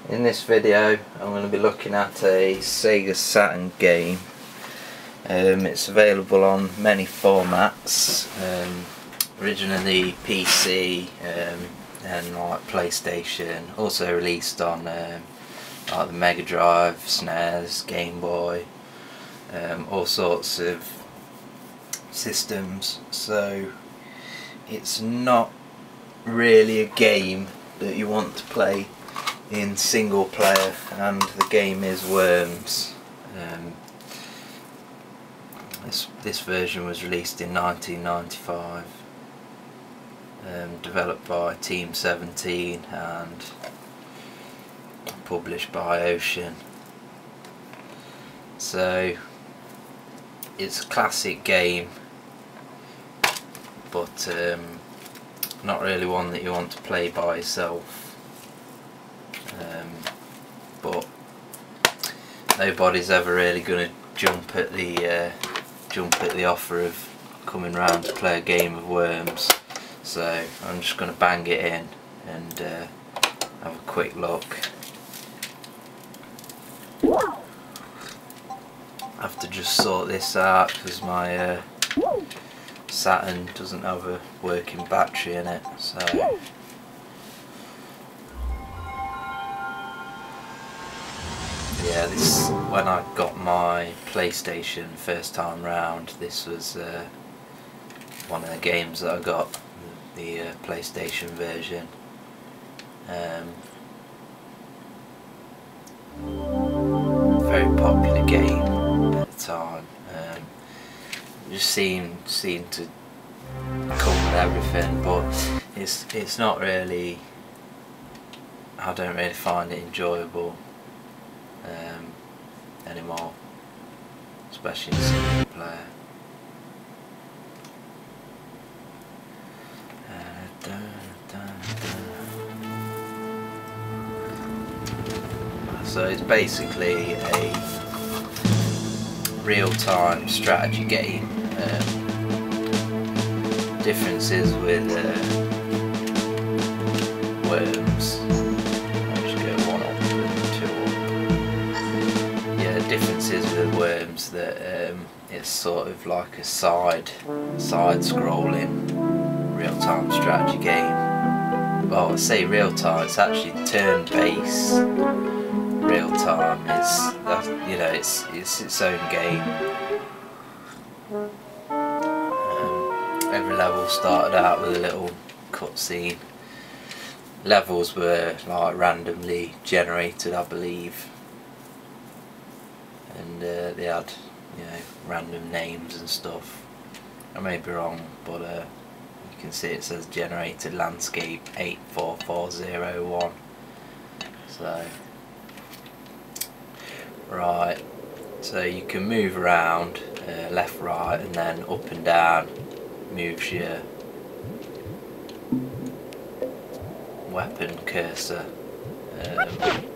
In this video I'm going to be looking at a Sega Saturn game. It's available on many formats, originally PC and like PlayStation, also released on like the megadrive, SNES, Game Boy, all sorts of systems. So it's not really a game that you want to play in single player, and the game is Worms. This version was released in 1995, developed by Team 17 and published by Ocean. So it's a classic game, but not really one that you want to play by yourself. But nobody's ever really going to jump at the offer of coming round to play a game of Worms, so I'm just going to bang it in and have a quick look. I have to just sort this out because my Saturn doesn't have a working battery in it, so yeah, this, when I got my PlayStation first time round, this was one of the games that I got, the PlayStation version. Very popular game at the time. Just seemed to come with everything, but it's not really. I don't really find it enjoyable anymore, especially in single player. So it's basically a real-time strategy game. Differences with Worms. Differences with Worms that it's sort of like a side-scrolling real-time strategy game. Well, I say real-time, it's actually turn-based real-time. It's its own game. Every level started out with a little cutscene. Levels were like randomly generated, I believe. And they had, random names and stuff. I may be wrong, but you can see it says generated landscape 84401. So, right, so you can move around left, right, and then up and down moves your weapon cursor.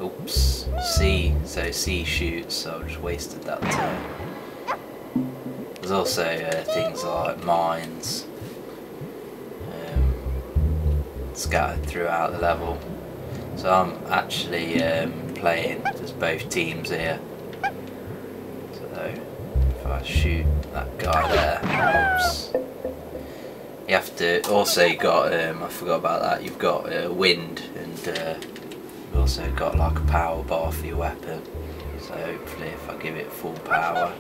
Oops, C, so C shoots, so I just wasted that turn. There's also things like mines scattered throughout the level. So I'm actually playing as both teams here. So if I shoot that guy there, oops. You have to, also you got, I forgot about that, you've got wind, and you've also got like a power bar for your weapon. So hopefully if I give it full power,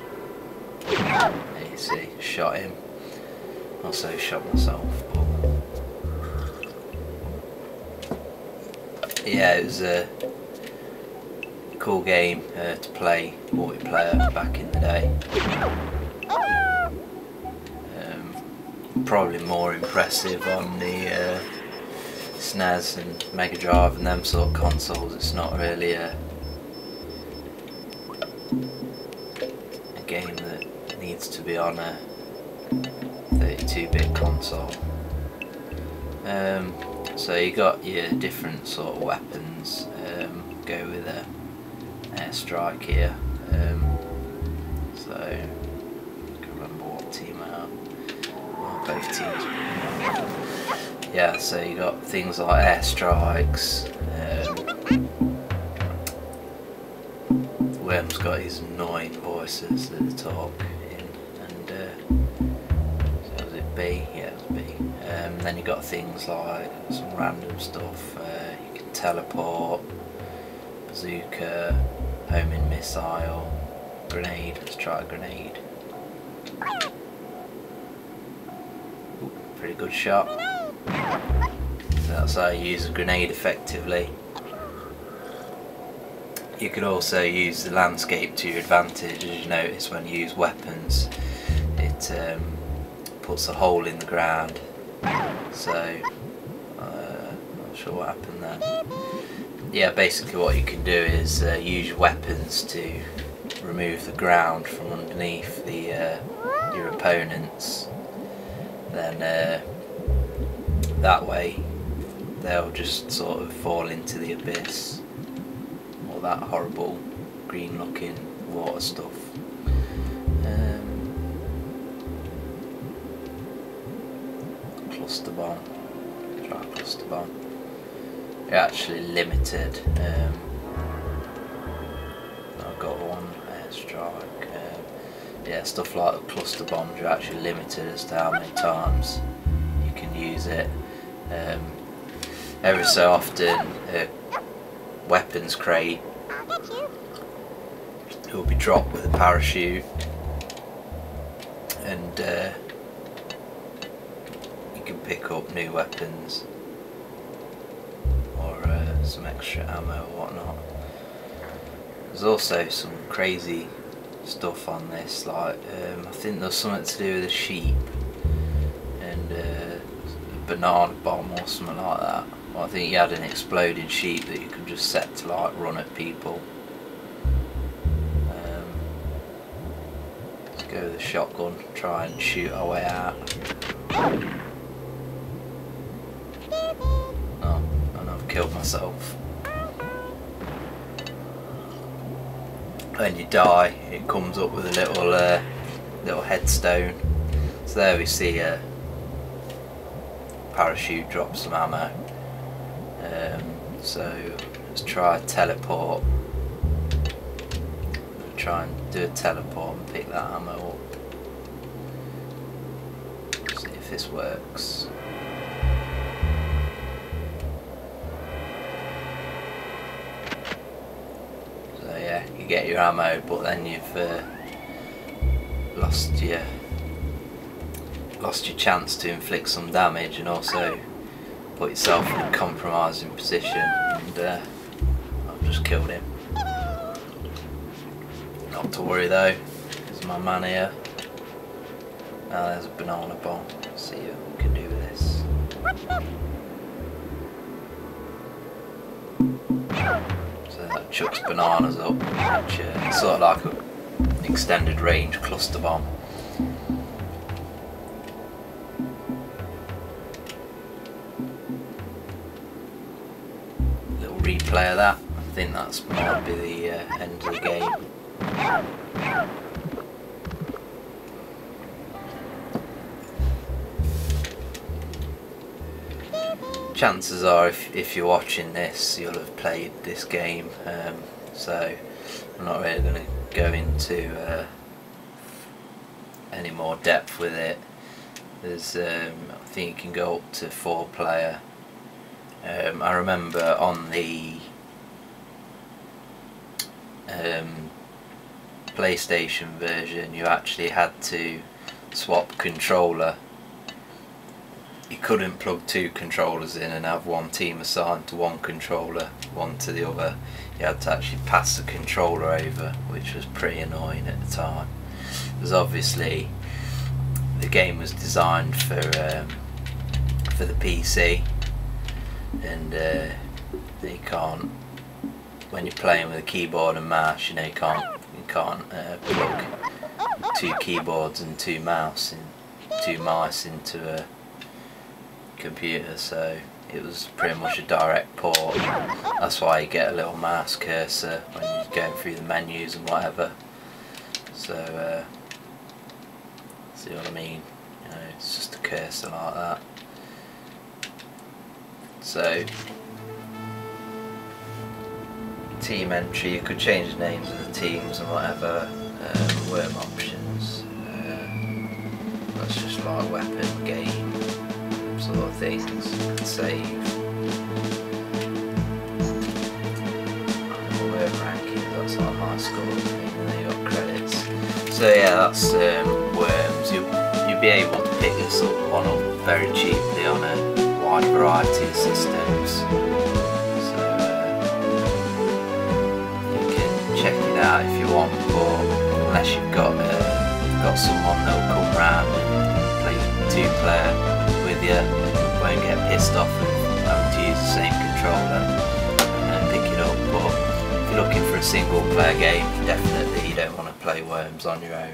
there you see, shot him. Also shot myself. But yeah, it was a cool game to play multiplayer back in the day. Probably more impressive on the SNES and Mega Drive and them sort of consoles. It's not really a game that needs to be on a 32-bit console. So you got your different sort of weapons. Go with a airstrike here. So I can't remember what team I am. Both teams. Yeah, so you got things like airstrikes, got these annoying voices that they talk in, and so was it B? Yeah, it was B. Then you got things like some random stuff. You can teleport, bazooka, homing missile, grenade. Let's try a grenade. Ooh, pretty good shot. So that's how you use a grenade effectively. You could also use the landscape to your advantage. As you notice, when you use weapons, it puts a hole in the ground. So, not sure what happened there. Yeah, basically what you can do is use your weapons to remove the ground from underneath your opponents. Then that way they'll just sort of fall into the abyss. That horrible green looking water stuff. Cluster bomb. Try cluster bomb. You're actually limited. I've got one airstrike. Yeah, stuff like the cluster bombs, you're actually limited as to how many times you can use it. Every so often a weapons crate it will be dropped with a parachute, and you can pick up new weapons or some extra ammo or whatnot. There's also some crazy stuff on this, like I think there's something to do with a sheep and a banana bomb or something like that. Well, I think you had an exploding sheep that you could just set to like run at people. Let's go with the shotgun, try and shoot our way out. Oh, and I've killed myself. When you die, it comes up with a little headstone. So there we see a parachute drop some ammo. So let's try a teleport. Try and do a teleport and pick that ammo up. See if this works. So yeah, you get your ammo, but then you've lost your chance to inflict some damage, and also put yourself in a compromising position. And I've just killed him. Not to worry though, there's my man here. Now there's a banana bomb. Let's see what we can do with this. So that chucks bananas up, which is sort of like an extended range cluster bomb. Little replay of that. I think that's might be the end of the game. Chances are, if you're watching this, you'll have played this game, so I'm not really going to go into any more depth with it. There's, I think you can go up to 4-player. I remember on the PlayStation version you actually had to swap controller. You couldn't plug 2 controllers in and have one team assigned to one controller, one to the other. You had to actually pass the controller over, which was pretty annoying at the time. Because obviously the game was designed for the PC, and you can't, when you're playing with a keyboard and mouse, you know, you can't plug 2 keyboards and 2 mice into a computer, so it was pretty much a direct port. That's why you get a little mouse cursor when you're going through the menus and whatever. So see what I mean? You know, it's just a cursor like that. So team entry. You could change the names of the teams and whatever. Worm options. That's just like weapon, game, sort of things. Save. Worm ranking. That's like high score thing. And then you got credits. So yeah, that's worms. You'll be able to pick this one up very cheaply on a wide variety of systems. Check it out if you want, but unless you've got someone that will come round and play 2-player with you, won't get pissed off of having to use the same controller and pick it up. But if you're looking for a single player game, definitely you don't want to play Worms on your own.